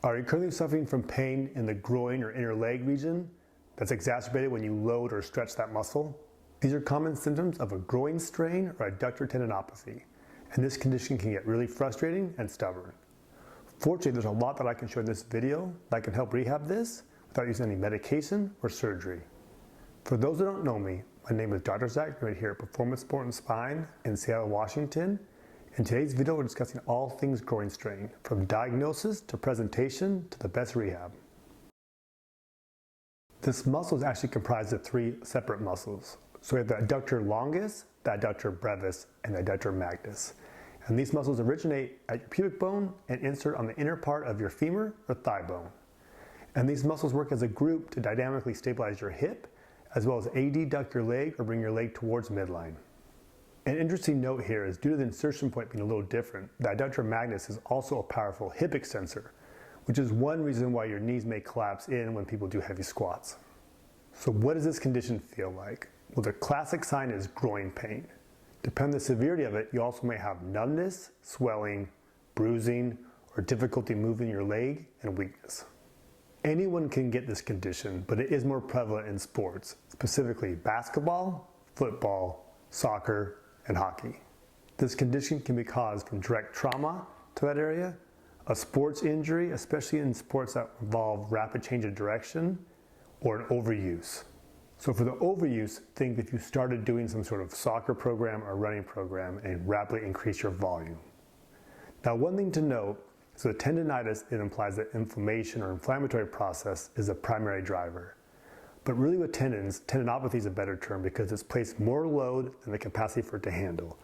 Are you currently suffering from pain in the groin or inner leg region that's exacerbated when you load or stretch that muscle? These are common symptoms of a groin strain or adductor tendinopathy, and this condition can get really frustrating and stubborn. Fortunately, there's a lot that I can show in this video that can help rehab this without using any medication or surgery. For those that don't know me, my name is Dr. Zach right here at Performance Sport and Spine in Seattle, Washington. In today's video, we're discussing all things groin strain, from diagnosis to presentation to the best rehab. This muscle is actually comprised of three separate muscles. So we have the adductor longus, the adductor brevis, and the adductor magnus. And these muscles originate at your pubic bone and insert on the inner part of your femur or thigh bone. And these muscles work as a group to dynamically stabilize your hip, as well as adduct your leg or bring your leg towards midline. An interesting note here is due to the insertion point being a little different, the adductor magnus is also a powerful hip extensor, which is one reason why your knees may collapse in when people do heavy squats. So what does this condition feel like? Well, the classic sign is groin pain. Depending on the severity of it, you also may have numbness, swelling, bruising, or difficulty moving your leg and weakness. Anyone can get this condition, but it is more prevalent in sports, specifically basketball, football, soccer, and hockey. This condition can be caused from direct trauma to that area, a sports injury, especially in sports that involve rapid change of direction, or an overuse. So for the overuse, think if you started doing some sort of soccer program or running program and rapidly increase your volume. Now, one thing to note is the tendonitis, it implies that inflammation or inflammatory process is a primary driver. But really with tendons, tendinopathy is a better term because it's placed more load than the capacity for it to handle,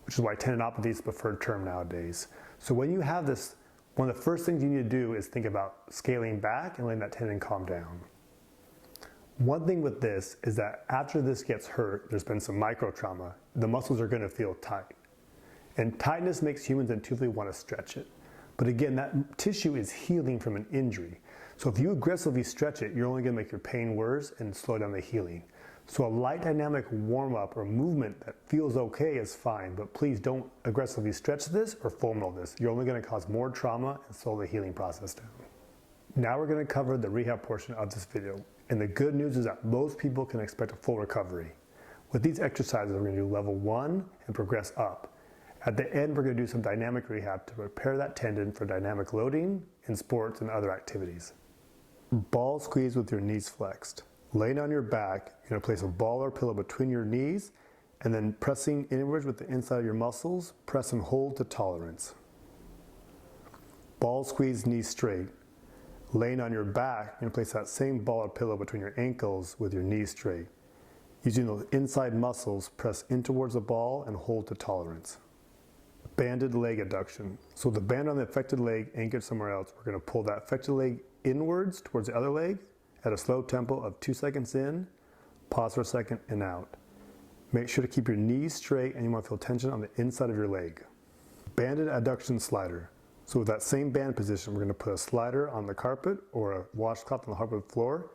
which is why tendinopathy is the preferred term nowadays. So when you have this, one of the first things you need to do is think about scaling back and letting that tendon calm down. One thing with this is that after this gets hurt, there's been some micro trauma, the muscles are going to feel tight. And tightness makes humans intuitively want to stretch it. But again, that tissue is healing from an injury. So if you aggressively stretch it, you're only going to make your pain worse and slow down the healing. So a light dynamic warm-up or movement that feels okay is fine, but please don't aggressively stretch this or foam roll this. You're only going to cause more trauma and slow the healing process down. Now we're going to cover the rehab portion of this video. And the good news is that most people can expect a full recovery. With these exercises, we're going to do level 1 and progress up. At the end, we're going to do some dynamic rehab to prepare that tendon for dynamic loading in sports and other activities. Ball squeeze with your knees flexed. Laying on your back, you're going to place a ball or pillow between your knees and then pressing inwards with the inside of your muscles, press and hold to tolerance. Ball squeeze, knees straight. Laying on your back, you're going to place that same ball or pillow between your ankles with your knees straight. Using those inside muscles, press in towards the ball and hold to tolerance. Banded leg adduction. So the band on the affected leg anchored somewhere else, we're going to pull that affected leg inwards towards the other leg at a slow tempo of 2 seconds in, pause for a second, and out. Make sure to keep your knees straight and you want to feel tension on the inside of your leg. Banded adduction slider. So with that same band position, we're going to put a slider on the carpet or a washcloth on the hardwood floor,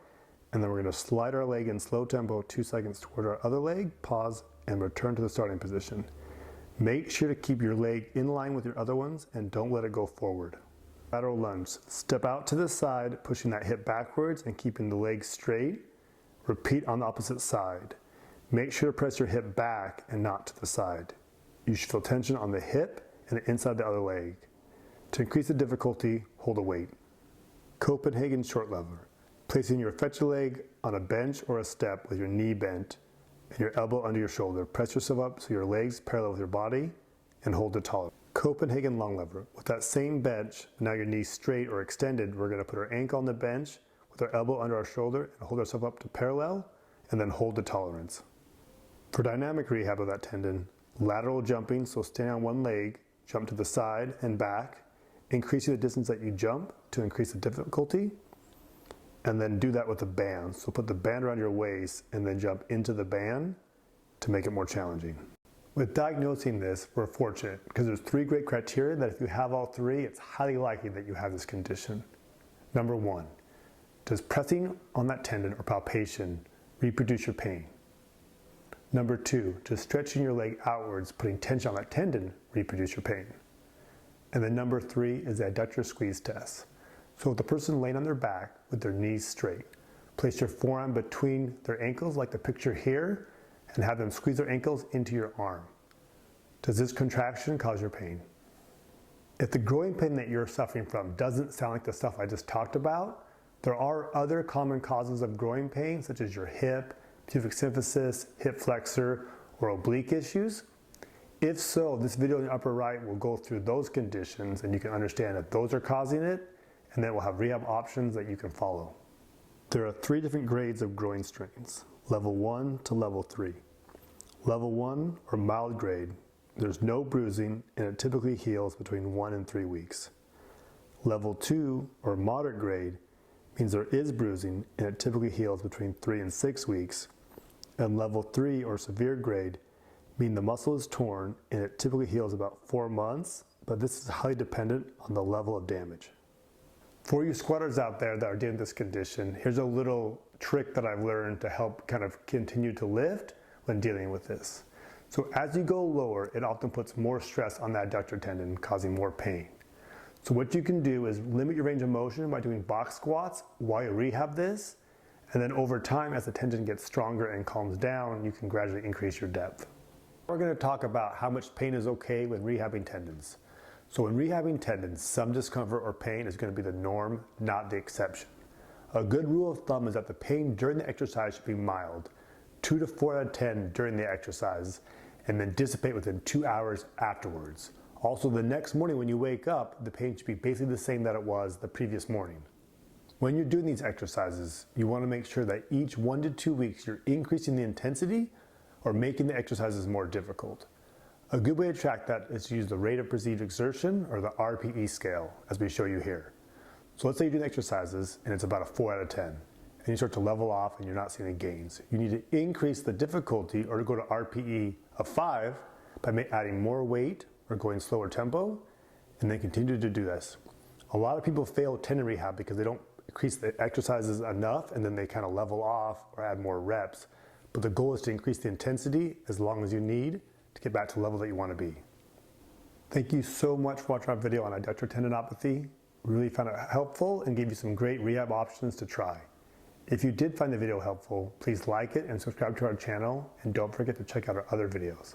and then we're going to slide our leg in slow tempo 2 seconds toward our other leg, pause, and return to the starting position. Make sure to keep your leg in line with your other ones and don't let it go forward. Lateral lunge. Step out to the side, pushing that hip backwards and keeping the leg straight. Repeat on the opposite side. Make sure to press your hip back and not to the side. You should feel tension on the hip and the inside of the other leg. To increase the difficulty, hold a weight. Copenhagen short lever. Placing your affected leg on a bench or a step with your knee bent and your elbow under your shoulder. Press yourself up so your legs parallel with your body and hold to tolerance. Copenhagen long lever. With that same bench, now your knees straight or extended, we're going to put our ankle on the bench with our elbow under our shoulder and hold ourselves up to parallel and then hold to tolerance. For dynamic rehab of that tendon, lateral jumping, so stand on one leg, jump to the side and back, increasing the distance that you jump to increase the difficulty. And then do that with a band. So put the band around your waist and then jump into the band to make it more challenging. With diagnosing this, we're fortunate because there's 3 great criteria that if you have all 3, it's highly likely that you have this condition. Number 1, does pressing on that tendon or palpation reproduce your pain? Number 2, does stretching your leg outwards, putting tension on that tendon, reproduce your pain? And then number 3 is the adductor squeeze test. So with the person laying on their back with their knees straight, place your forearm between their ankles like the picture here and have them squeeze their ankles into your arm. Does this contraction cause your pain? If the growing pain that you're suffering from doesn't sound like the stuff I just talked about, there are other common causes of growing pain such as your hip, pubic symphysis, hip flexor, or oblique issues. If so, this video in the upper right will go through those conditions and you can understand that those are causing it, and then we'll have rehab options that you can follow. There are 3 different grades of groin strains, level 1 to level 3. Level 1, or mild grade, there's no bruising and it typically heals between 1 and 3 weeks. Level 2, or moderate grade, means there is bruising and it typically heals between 3 and 6 weeks. And level 3, or severe grade, mean the muscle is torn and it typically heals about 4 months, but this is highly dependent on the level of damage. For you squatters out there that are dealing with this condition, here's a little trick that I've learned to help kind of continue to lift when dealing with this. So as you go lower, it often puts more stress on that adductor tendon, causing more pain. So what you can do is limit your range of motion by doing box squats while you rehab this, and then over time, as the tendon gets stronger and calms down, you can gradually increase your depth. We're going to talk about how much pain is okay when rehabbing tendons. So when rehabbing tendons, some discomfort or pain is going to be the norm, not the exception. A good rule of thumb is that the pain during the exercise should be mild, 2 to 4 out of 10 during the exercise, and then dissipate within 2 hours afterwards. Also, the next morning when you wake up, the pain should be basically the same that it was the previous morning. When you're doing these exercises, you want to make sure that each 1 to 2 weeks you're increasing the intensity or making the exercises more difficult. A good way to track that is to use the rate of perceived exertion, or the RPE scale, as we show you here. So let's say you're doing exercises and it's about a 4 out of 10. And you start to level off and you're not seeing any gains. You need to increase the difficulty or to go to RPE of 5 by adding more weight or going slower tempo, and then continue to do this. A lot of people fail tendon rehab because they don't increase the exercises enough and then they kind of level off or add more reps. But the goal is to increase the intensity as long as you need to get back to the level that you want to be. Thank you so much for watching our video on adductor tendinopathy. We really found it helpful and gave you some great rehab options to try. If you did find the video helpful, please like it and subscribe to our channel, and don't forget to check out our other videos.